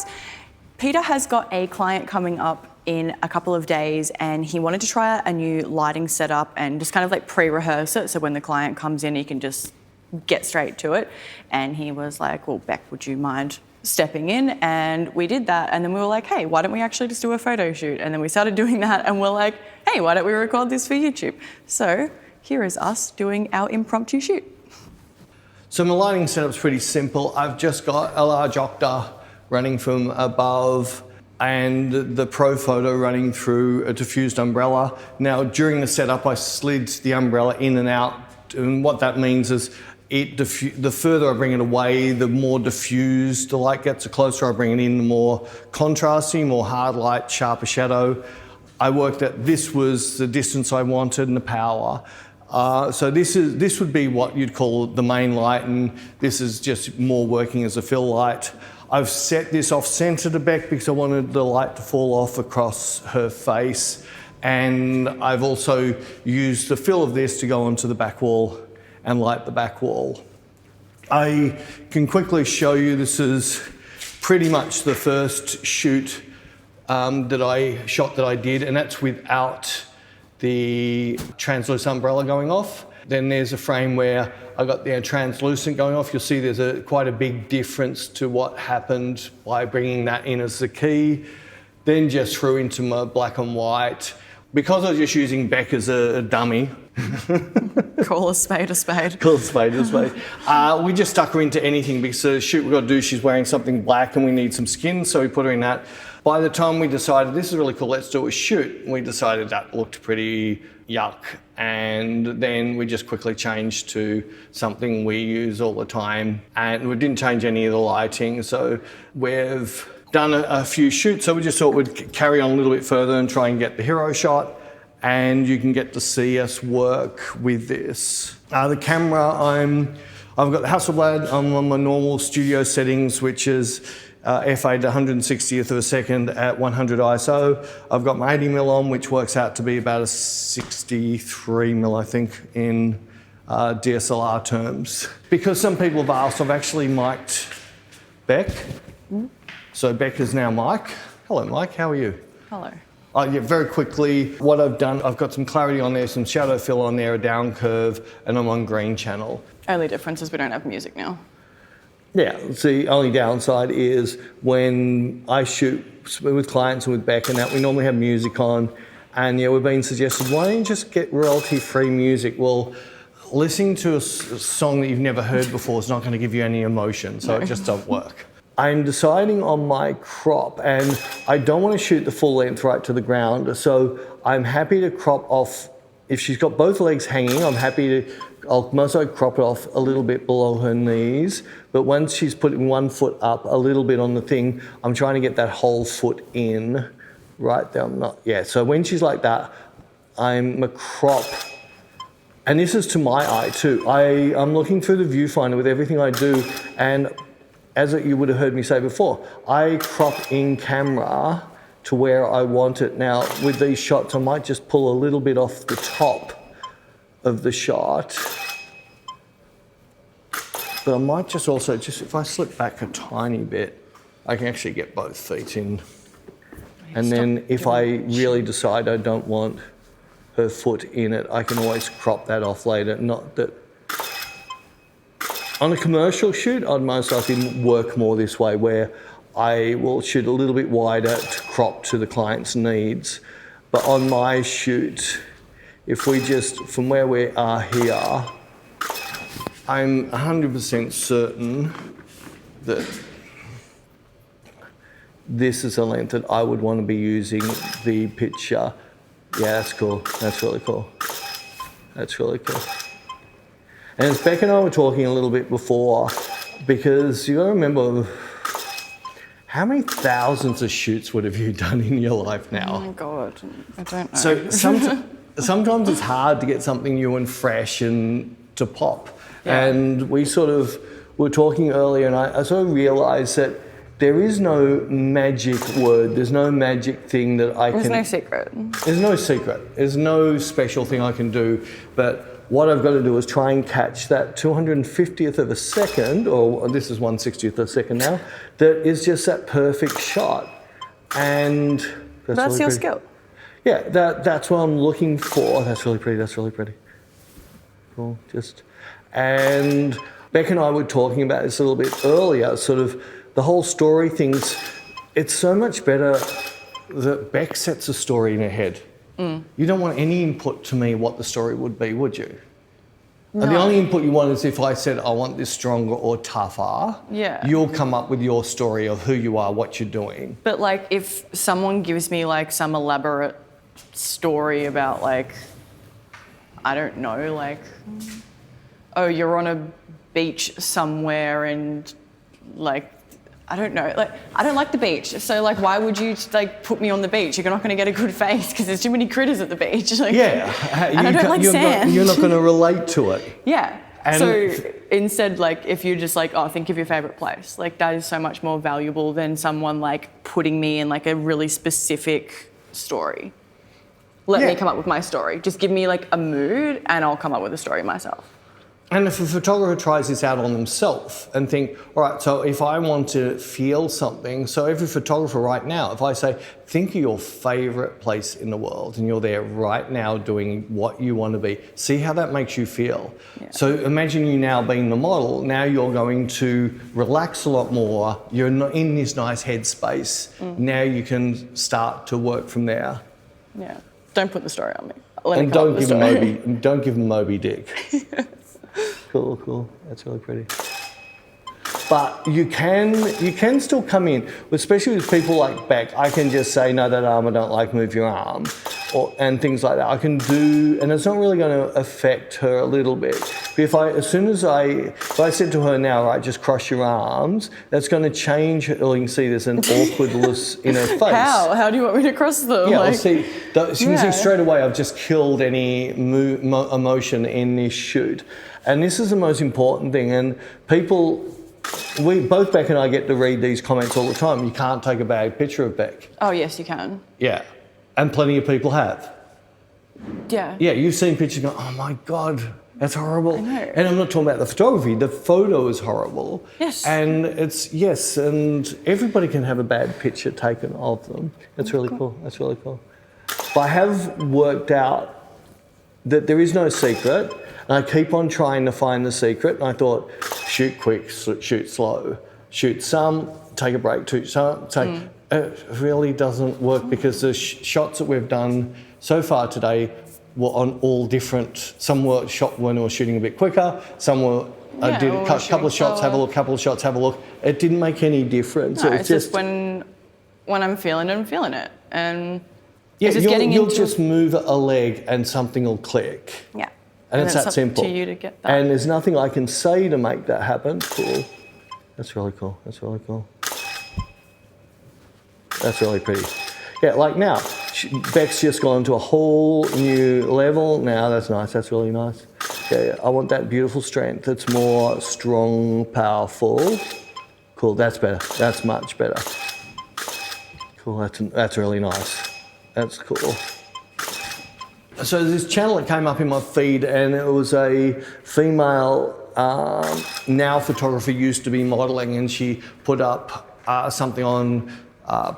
guys. Peter has got a client coming up in a couple of days and he wanted to try out a new lighting setup and just kind of like pre-rehearse it so when the client comes in he can just get straight to it. And he was like, well, Beck, would you mind stepping in? And we did that, and then we were like, hey, why don't we actually just do a photo shoot? And then we started doing that and we're like, hey, why don't we record this for YouTube? So here is us doing our impromptu shoot. So my lighting setup's pretty simple. I've just got a large Octa running from above and the Profoto running through a diffused umbrella. Now during the setup I slid the umbrella in and out, and what that means is the further I bring it away, the more diffused the light gets. The closer I bring it in, the more contrasty, more hard light, sharper shadow. I worked out this was the distance I wanted and the power. So this would be what you'd call the main light, and this is just more working as a fill light. I've set this off center to Beck because I wanted the light to fall off across her face, and I've also used the fill of this to go onto the back wall and light the back wall. I can quickly show you this is pretty much the first shoot that I did, and that's without the translucent umbrella going off. Then there's a frame where I got the translucent going off. You'll see there's quite a big difference to what happened by bringing that in as the key. Then just threw into my black and white. Because I was just using Beck as a dummy. Call a spade a spade. Call a spade a spade. We just stuck her into anything because the shoot we've got to do, she's wearing something black and we need some skin, so we put her in that. By the time we decided this is really cool, let's do a shoot, we decided that looked pretty yuck. And then we just quickly changed to something we use all the time. And we didn't change any of the lighting. So we've done a few shoots, so we just thought we'd carry on a little bit further and try and get the hero shot, and you can get to see us work with this. The camera, I've got the Hasselblad. I'm on my normal studio settings, which is f8 160th of a second at 100 ISO. I've got my 80mm on, which works out to be about a 63mm, I think, in DSLR terms. Because some people have asked, I've actually mic'd Beck. So Beck is now Mike. Hello, Mike, how are you? Hello. Yeah, very quickly, what I've done, I've got some clarity on there, some shadow fill on there, a down curve, and I'm on green channel. Only difference is we don't have music now. Yeah, the only downside is when I shoot with clients and with Beck and that, we normally have music on, and yeah, we've been suggested, why don't you just get royalty-free music? Well, listening to a song that you've never heard before is not going to give you any emotion, so it just doesn't work. I'm deciding on my crop, and I don't want to shoot the full length right to the ground, so I'm happy to crop off. If she's got both legs hanging, I'll most likely crop it off a little bit below her knees, but once she's putting one foot up a little bit on the thing, I'm trying to get that whole foot in right there. So when she's like that, I'm a crop. And this is to my eye too. I'm looking through the viewfinder with everything I do, and as you would have heard me say before, I crop in camera to where I want it. Now, with these shots, I might just pull a little bit off the top of the shot. But I might just also, if I slip back a tiny bit, I can actually get both feet in. And then if I really decide I don't want her foot in it, I can always crop that off later. Not that. On a commercial shoot, I'd most likely work more this way, where I will shoot a little bit wider to crop to the client's needs. But on my shoot, if we just, from where we are here, I'm 100% certain that this is a length that I would want to be using the picture. Yeah, that's cool. That's really cool. That's really cool. And as Beck and I were talking a little bit before, because you got to remember, how many thousands of shoots would have you done in your life now? Oh my God, I don't know. So sometimes it's hard to get something new and fresh and to pop. Yeah. And we were talking earlier, and I sort of realised that there is no magic word. There's no magic thing that I can... There's no secret. There's no secret. There's no special thing I can do. But what I've got to do is try and catch that 250th of a second, or this is 1/60th of a second now, that is just that perfect shot. And that's really your pretty. skill. Yeah, that's what I'm looking for. That's really pretty, that's really pretty. Cool, and Beck and I were talking about this a little bit earlier, sort of the whole story things. It's so much better that Beck sets a story in her head. You don't want any input to me what the story would be, would you? No. The only input you want is if I said, I want this stronger or tougher, yeah. You'll come up with your story of who you are, what you're doing. But like if someone gives me like some elaborate story about like, I don't know, like, oh, you're on a beach somewhere and like, I don't know, like, I don't like the beach. So like, why would you like put me on the beach? You're not going to get a good face because there's too many critters at the beach. Like, yeah. And I don't like sand. You're not going to relate to it. Yeah. And so instead, like, if you're just like, oh, think of your favorite place, like that is so much more valuable than someone like putting me in like a really specific story. Let me come up with my story. Just give me like a mood and I'll come up with a story myself. And if a photographer tries this out on themselves and think, all right, so if I want to feel something, so every photographer right now, if I say, think of your favorite place in the world and you're there right now doing what you want to be, see how that makes you feel. Yeah. So imagine you now being the model, now you're going to relax a lot more, you're not in this nice headspace, now you can start to work from there. Yeah, don't put the story on me. And don't give him Moby Dick. Cool. That's really pretty. But you can still come in, especially with people like Beck. I can just say, no, that arm I don't like, move your arm, and things like that. I can do, and it's not really going to affect her a little bit. But if I said to her now, right, just cross your arms, that's going to change her. You can see there's an awkwardness in her face. How do you want me to cross them? Yeah, like, you can see straight away I've just killed any emotion in this shoot. And this is the most important thing. And both Beck and I get to read these comments all the time. You can't take a bad picture of Beck. Oh, yes, you can. Yeah. And plenty of people have. Yeah. Yeah, you've seen pictures and go, oh my God, that's horrible. I know. And I'm not talking about the photography. The photo is horrible. Yes. And and everybody can have a bad picture taken of them. That's really cool. That's really cool. But I have worked out that there is no secret. And I keep on trying to find the secret. And I thought, shoot quick, shoot slow, shoot some, take a break, shoot some, It really doesn't work because the shots that we've done so far today were on all different. Some were shot when we were shooting a bit quicker. Some were did a couple of shots, have a look, couple of shots, have a look. It didn't make any difference. No, it's just when I'm feeling it, I'm feeling it, and yeah, you'll just move a leg and something will click. Yeah. And it's that simple. To you to get that. And there's nothing I can say to make that happen. Cool. That's really cool. That's really cool. That's really pretty. Yeah, like now, Beck's just gone to a whole new level. Now that's nice. That's really nice. Yeah. I want that beautiful strength. It's more strong, powerful. Cool. That's better. That's much better. Cool. That's really nice. That's cool. So this channel that came up in my feed, and it was a female now photographer, used to be modelling, and she put up something on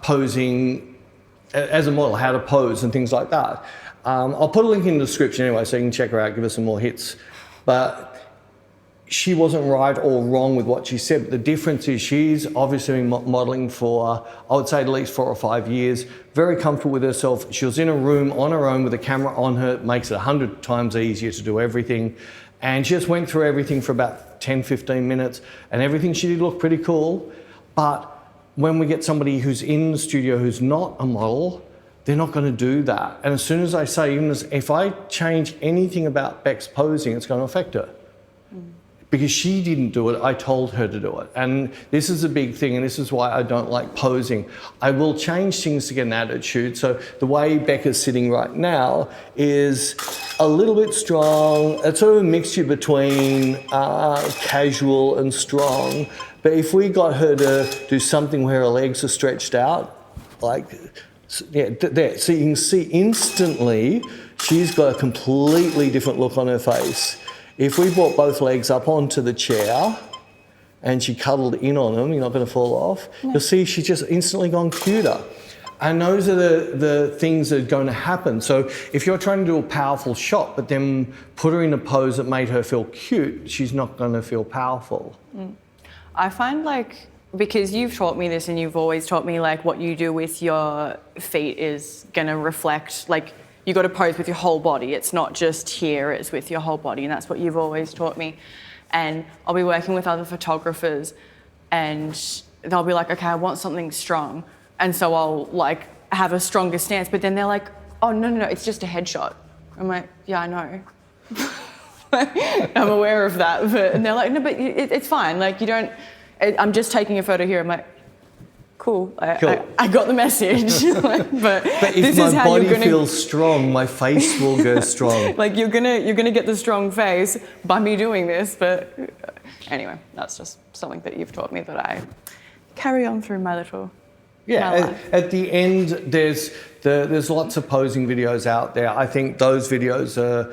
posing as a model, how to pose and things like that. I'll put a link in the description anyway, so you can check her out, give her some more hits. But she wasn't right or wrong with what she said. But the difference is she's obviously been modelling for, I would say, at least 4 or 5 years, very comfortable with herself. She was in a room on her own with a camera on her. It makes it 100 times easier to do everything. And she just went through everything for about 10, 15 minutes, and everything she did looked pretty cool. But when we get somebody who's in the studio who's not a model, they're not going to do that. And as soon as I say, if I change anything about Beck's posing, it's going to affect her. Because she didn't do it, I told her to do it. And this is a big thing, and this is why I don't like posing. I will change things to get an attitude. So the way Beck is sitting right now is a little bit strong. It's sort of a mixture between casual and strong. But if we got her to do something where her legs are stretched out, like There. So you can see instantly she's got a completely different look on her face. If we brought both legs up onto the chair and she cuddled in on them, you're not going to fall off, you'll see she's just instantly gone cuter. And those are the things that are going to happen. So if you're trying to do a powerful shot, but then put her in a pose that made her feel cute, she's not going to feel powerful. I find like, because you've taught me this and you've always taught me like what you do with your feet is going to reflect, like you got to pose with your whole body. It's not just here, it's with your whole body. And that's what you've always taught me. And I'll be working with other photographers and they'll be like, okay, I want something strong. And so I'll like have a stronger stance, but then they're like, oh, no, it's just a headshot. I'm like, yeah, I know. I'm aware of that. And they're like, no, but it's fine. Like you don't, I'm just taking a photo here. I'm like, cool. I got the message. but if my body feels strong, my face will go strong. Like you're gonna get the strong face by me doing this. But anyway, that's just something that you've taught me that I carry on through my little. Yeah, at the end, there's lots of posing videos out there. I think those videos are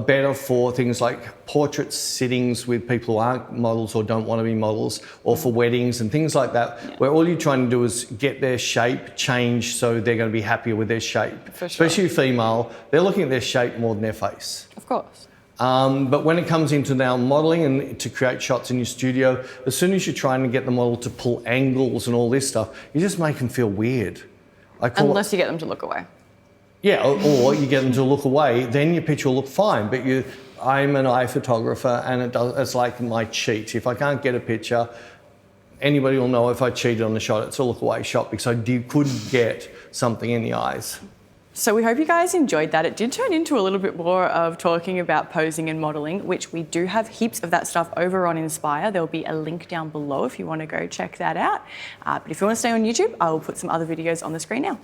better for things like portrait sittings with people who aren't models or don't want to be models, or for weddings and things like that, where all you're trying to do is get their shape changed so they're going to be happier with their shape. For sure. Especially female, they're looking at their shape more than their face. Of course. But when it comes into now modelling and to create shots in your studio, as soon as you're trying to get the model to pull angles and all this stuff, you just make them feel weird. Unless you get them to look away. Yeah, or you get them to look away, then your picture will look fine. But I'm an eye photographer and it's like my cheat. If I can't get a picture, anybody will know if I cheated on the shot. It's a look away shot because I couldn't get something in the eyes. So we hope you guys enjoyed that. It did turn into a little bit more of talking about posing and modelling, which we do have heaps of that stuff over on Inspire. There'll be a link down below if you want to go check that out. But if you want to stay on YouTube, I will put some other videos on the screen now.